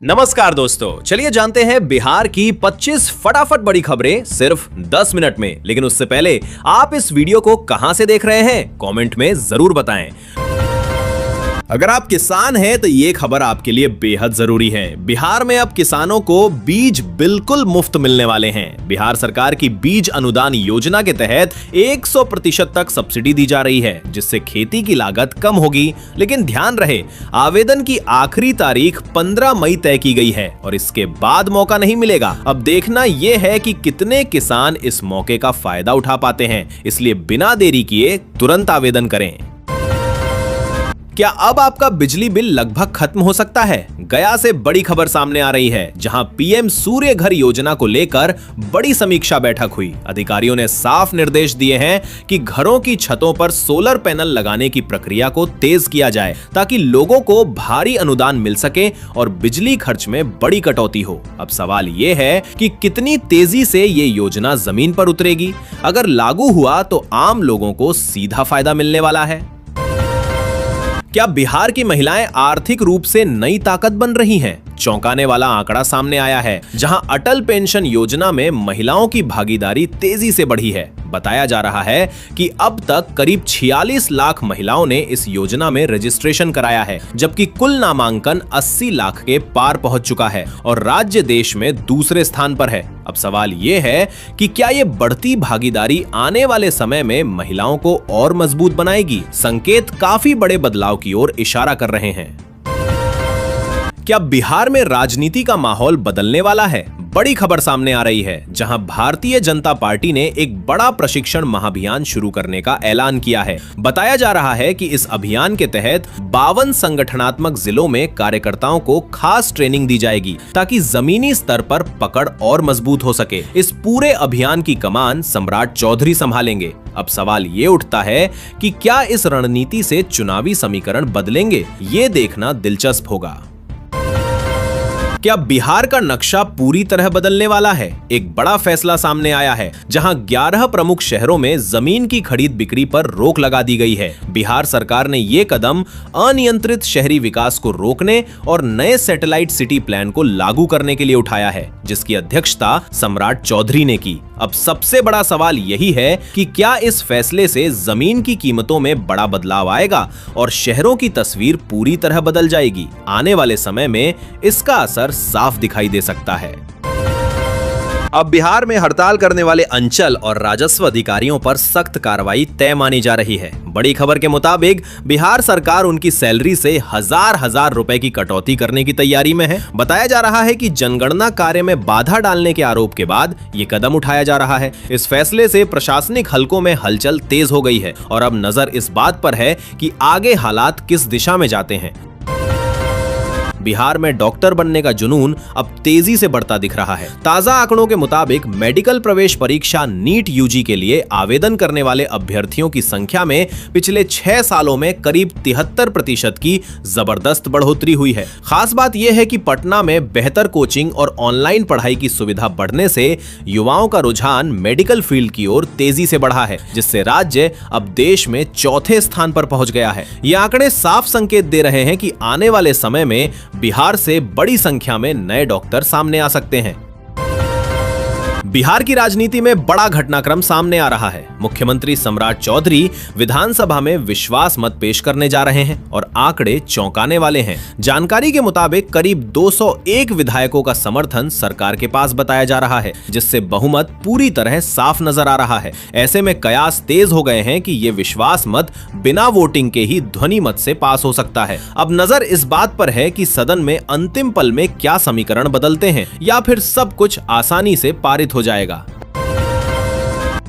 नमस्कार दोस्तों, चलिए जानते हैं बिहार की 25 फटाफट बड़ी खबरें सिर्फ 10 मिनट में। लेकिन उससे पहले आप इस वीडियो को कहां से देख रहे हैं कमेंट में जरूर बताएं। अगर आप किसान हैं तो ये खबर आपके लिए बेहद जरूरी है। बिहार में अब किसानों को बीज बिल्कुल मुफ्त मिलने वाले हैं। बिहार सरकार की बीज अनुदान योजना के तहत 100% तक सब्सिडी दी जा रही है, जिससे खेती की लागत कम होगी। लेकिन ध्यान रहे, आवेदन की आखिरी तारीख 15 मई तय की गई है और इसके बाद मौका नहीं मिलेगा। अब देखना यह है कि कितने किसान इस मौके का फायदा उठा पाते हैं, इसलिए बिना देरी किए तुरंत आवेदन करें। क्या अब आपका बिजली बिल लगभग खत्म हो सकता है? गया से बड़ी खबर सामने आ रही है, जहां पीएम सूर्य घर योजना को लेकर बड़ी समीक्षा बैठक हुई। अधिकारियों ने साफ निर्देश दिए हैं कि घरों की छतों पर सोलर पैनल लगाने की प्रक्रिया को तेज किया जाए, ताकि लोगों को भारी अनुदान मिल सके और बिजली खर्च में बड़ी कटौती हो। अब सवाल यह है कि कितनी तेजी से ये योजना जमीन पर उतरेगी। अगर लागू हुआ तो आम लोगों को सीधा फायदा मिलने वाला है। क्या बिहार की महिलाएं आर्थिक रूप से नई ताकत बन रही हैं? चौंकाने वाला आंकड़ा सामने आया है, जहां अटल पेंशन योजना में महिलाओं की भागीदारी तेजी से बढ़ी है। बताया जा रहा है कि अब तक करीब 46 लाख महिलाओं ने इस योजना में रजिस्ट्रेशन कराया है, जबकि कुल नामांकन 80 लाख के पार पहुंच चुका है और राज्य देश में दूसरे स्थान पर है। अब सवाल यह है कि क्या ये बढ़ती भागीदारी आने वाले समय में महिलाओं को और मजबूत बनाएगी? संकेत काफी बड़े बदलाव की ओर इशारा कर रहे हैं। क्या बिहार में राजनीति का माहौल बदलने वाला है? बड़ी खबर सामने आ रही है, जहां भारतीय जनता पार्टी ने एक बड़ा प्रशिक्षण महाअभियान शुरू करने का ऐलान किया है। बताया जा रहा है कि इस अभियान के तहत 52 संगठनात्मक जिलों में कार्यकर्ताओं को खास ट्रेनिंग दी जाएगी, ताकि जमीनी स्तर पर पकड़ और मजबूत हो सके। इस पूरे अभियान की कमान सम्राट चौधरी संभालेंगे। अब सवाल ये उठता है कि क्या इस रणनीति से चुनावी समीकरण बदलेंगे? ये देखना दिलचस्प होगा। क्या बिहार का नक्शा पूरी तरह बदलने वाला है? एक बड़ा फैसला सामने आया है, जहां 11 प्रमुख शहरों में जमीन की खरीद बिक्री पर रोक लगा दी गई है। बिहार सरकार ने यह कदम अनियंत्रित शहरी विकास को रोकने और नए सैटेलाइट सिटी प्लान को लागू करने के लिए उठाया है, जिसकी अध्यक्षता सम्राट चौधरी ने की। अब सबसे बड़ा सवाल यही है कि क्या इस फैसले से जमीन की कीमतों में बड़ा बदलाव आएगा और शहरों की तस्वीर पूरी तरह बदल जाएगी? आने वाले समय में इसका असर साफ दिखाई दे सकता है। अब बिहार में हड़ताल करने वाले अंचल और राजस्व अधिकारियों पर सख्त कार्रवाई तय मानी जा रही है। बड़ी खबर के मुताबिक बिहार सरकार उनकी सैलरी से हजार रुपए की कटौती करने की तैयारी में है। बताया जा रहा है कि जनगणना कार्य में बाधा डालने के आरोप के बाद ये कदम उठाया जा रहा है। इस फैसले से प्रशासनिक हलकों में हलचल तेज हो गई है और अब नजर इस बात पर है कि आगे हालात किस दिशा में जाते हैं। बिहार में डॉक्टर बनने का जुनून अब तेजी से बढ़ता दिख रहा है। ताजा आंकड़ों के मुताबिक मेडिकल प्रवेश परीक्षा नीट यूजी के लिए आवेदन करने वाले अभ्यर्थियों की संख्या में पिछले 6 सालों में करीब 73% की जबरदस्त बढ़ोतरी हुई है। खास बात यह है कि पटना में बेहतर कोचिंग और ऑनलाइन पढ़ाई की सुविधा बढ़ने से युवाओं का रुझान मेडिकल फील्ड की ओर तेजी से बढ़ा है, जिससे राज्य अब देश में चौथे स्थान पर पहुंच गया है। ये आंकड़े साफ संकेत दे रहे हैं कि आने वाले समय में बिहार से बड़ी संख्या में नए डॉक्टर सामने आ सकते हैं। बिहार की राजनीति में बड़ा घटनाक्रम सामने आ रहा है। मुख्यमंत्री सम्राट चौधरी विधानसभा में विश्वास मत पेश करने जा रहे हैं और आंकड़े चौंकाने वाले हैं। जानकारी के मुताबिक करीब 201 विधायकों का समर्थन सरकार के पास बताया जा रहा है, जिससे बहुमत पूरी तरह साफ नजर आ रहा है। ऐसे में कयास तेज हो गए हैं कि ये विश्वास मत बिना वोटिंग के ही ध्वनि मत से पास हो सकता है। अब नजर इस बात पर है कि सदन में अंतिम पल में क्या समीकरण बदलते हैं या फिर सब कुछ आसानी से पारित हो जाएगा।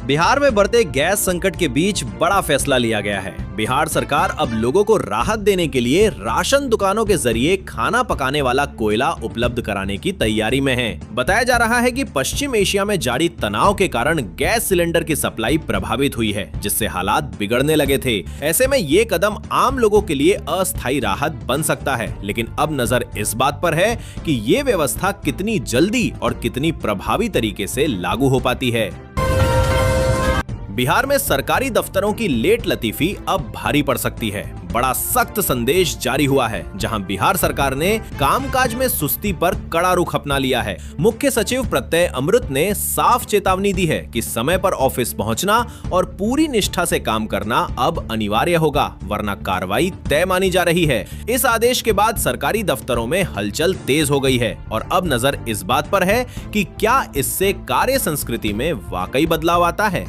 बिहार में बढ़ते गैस संकट के बीच बड़ा फैसला लिया गया है। बिहार सरकार अब लोगों को राहत देने के लिए राशन दुकानों के जरिए खाना पकाने वाला कोयला उपलब्ध कराने की तैयारी में है। बताया जा रहा है कि पश्चिम एशिया में जारी तनाव के कारण गैस सिलेंडर की सप्लाई प्रभावित हुई है, जिससे हालात बिगड़ने लगे थे। ऐसे में ये कदम आम लोगों के लिए अस्थायी राहत बन सकता है, लेकिन अब नजर इस बात पर है कि ये व्यवस्था कितनी जल्दी और कितनी प्रभावी तरीके से लागू हो पाती है। बिहार में सरकारी दफ्तरों की लेट लतीफी अब भारी पड़ सकती है। बड़ा सख्त संदेश जारी हुआ है, जहां बिहार सरकार ने कामकाज में सुस्ती पर कड़ा रुख अपना लिया है। मुख्य सचिव प्रत्यय अमृत ने साफ चेतावनी दी है कि समय पर ऑफिस पहुंचना और पूरी निष्ठा से काम करना अब अनिवार्य होगा, वरना कार्रवाई तय मानी जा रही है। इस आदेश के बाद सरकारी दफ्तरों में हलचल तेज हो गई है और अब नजर इस बात पर है कि क्या इससे कार्य संस्कृति में वाकई बदलाव आता है।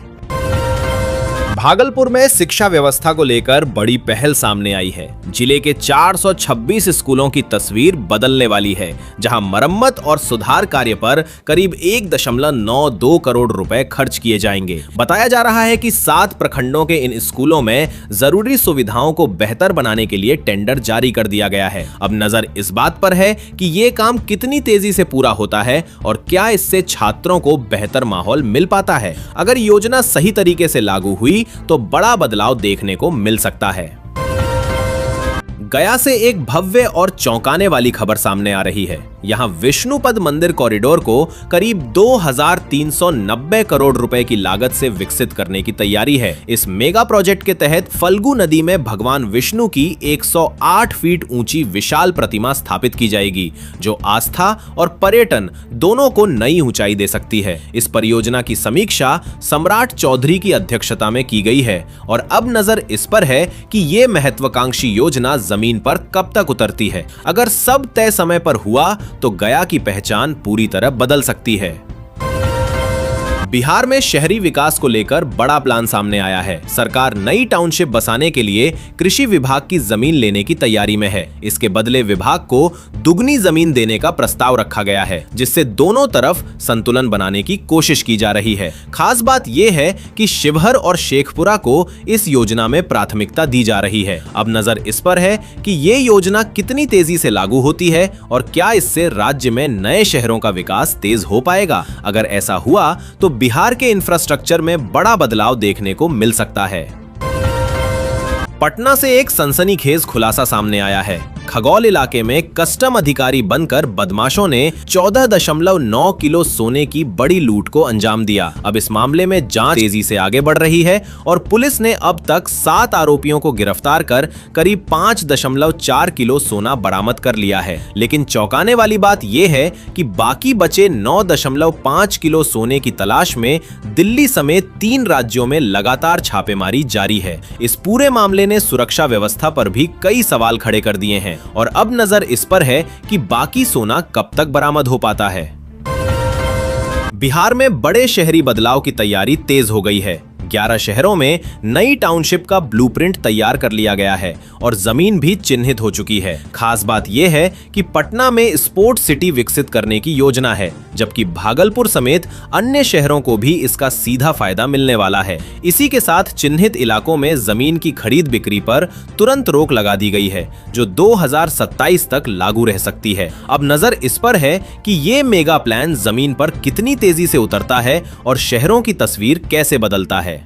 भागलपुर में शिक्षा व्यवस्था को लेकर बड़ी पहल सामने आई है। जिले के 426 स्कूलों की तस्वीर बदलने वाली है, जहां मरम्मत और सुधार कार्य पर करीब 1.92 करोड़ रुपए खर्च किए जाएंगे। बताया जा रहा है कि 7 प्रखंडों के इन स्कूलों में जरूरी सुविधाओं को बेहतर बनाने के लिए टेंडर जारी कर दिया गया है। अब नजर इस बात पर है कि ये काम कितनी तेजी से पूरा होता है और क्या इससे छात्रों को बेहतर माहौल मिल पाता है। अगर योजना सही तरीके से लागू हुई तो बड़ा बदलाव देखने को मिल सकता है। गया से एक भव्य और चौंकाने वाली खबर सामने आ रही है। यहां विष्णुपद मंदिर कॉरिडोर को करीब 2390 करोड़ रुपए की लागत से विकसित करने की तैयारी है। इस मेगा प्रोजेक्ट के तहत फल्गु नदी में भगवान विष्णु की 108 फीट ऊंची विशाल प्रतिमा स्थापित की जाएगी, जो आस्था और पर्यटन दोनों को नई ऊंचाई दे सकती है। इस परियोजना की समीक्षा सम्राट चौधरी की अध्यक्षता में की गई है और अब नजर इस पर है कि ये महत्वाकांक्षी योजना जमीन पर कब तक उतरती है। अगर सब तय समय पर हुआ तो गया की पहचान पूरी तरह बदल सकती है। बिहार में शहरी विकास को लेकर बड़ा प्लान सामने आया है। सरकार नई टाउनशिप बसाने के लिए कृषि विभाग की जमीन लेने की तैयारी में है। इसके बदले विभाग को दुगनी जमीन देने का प्रस्ताव रखा गया है, जिससे दोनों तरफ संतुलन बनाने की कोशिश की जा रही है। खास बात यह है कि शिवहर और शेखपुरा को इस योजना में प्राथमिकता दी जा रही है। अब नजर इस पर है कि ये योजना कितनी तेजी से लागू होती है और क्या इससे राज्य में नए शहरों का विकास तेज हो पाएगा। अगर ऐसा हुआ तो बिहार के इंफ्रास्ट्रक्चर में बड़ा बदलाव देखने को मिल सकता है। पटना से एक सनसनीखेज खुलासा सामने आया है। खगौल इलाके में कस्टम अधिकारी बनकर बदमाशों ने 14.9 किलो सोने की बड़ी लूट को अंजाम दिया। अब इस मामले में जांच तेजी से आगे बढ़ रही है और पुलिस ने अब तक 7 आरोपियों को गिरफ्तार कर करीब 5.4 किलो सोना बरामद कर लिया है। लेकिन चौंकाने वाली बात यह है कि बाकी बचे 9.5 किलो सोने की तलाश में दिल्ली समेत 3 राज्यों में लगातार छापेमारी जारी है। इस पूरे मामले ने सुरक्षा व्यवस्था पर भी कई सवाल खड़े कर दिए हैं और अब नजर इस पर है कि बाकी सोना कब तक बरामद हो पाता है। बिहार में बड़े शहरी बदलाव की तैयारी तेज हो गई है। 11 शहरों में नई टाउनशिप का ब्लूप्रिंट तैयार कर लिया गया है और जमीन भी चिन्हित हो चुकी है। खास बात यह है कि पटना में स्पोर्ट्स सिटी विकसित करने की योजना है, जबकि भागलपुर समेत अन्य शहरों को भी इसका सीधा फायदा मिलने वाला है। इसी के साथ चिन्हित इलाकों में जमीन की खरीद बिक्री पर तुरंत रोक लगा दी गई है, जो 2027 तक लागू रह सकती है। अब नजर इस पर है कि ये मेगा प्लान जमीन पर कितनी तेजी से उतरता है और शहरों की तस्वीर कैसे बदलता है।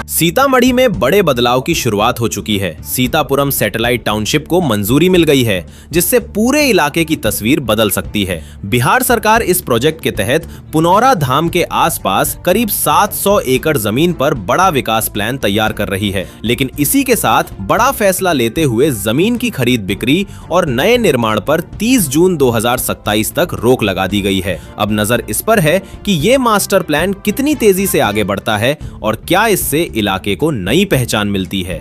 सीतामढ़ी में बड़े बदलाव की शुरुआत हो चुकी है। सीतापुरम सैटेलाइट टाउनशिप को मंजूरी मिल गई है, जिससे पूरे इलाके की तस्वीर बदल सकती है। बिहार सरकार इस प्रोजेक्ट के तहत पुनौरा धाम के आसपास करीब 700 एकड़ जमीन पर बड़ा विकास प्लान तैयार कर रही है। लेकिन इसी के साथ बड़ा फैसला लेते हुए जमीन की खरीद बिक्री और नए निर्माण पर 30 जून 2027 तक रोक लगा दी गई है। अब नजर इस पर है कि ये मास्टर प्लान कितनी तेजी से आगे बढ़ता है और क्या इससे इलाके को नई पहचान मिलती है।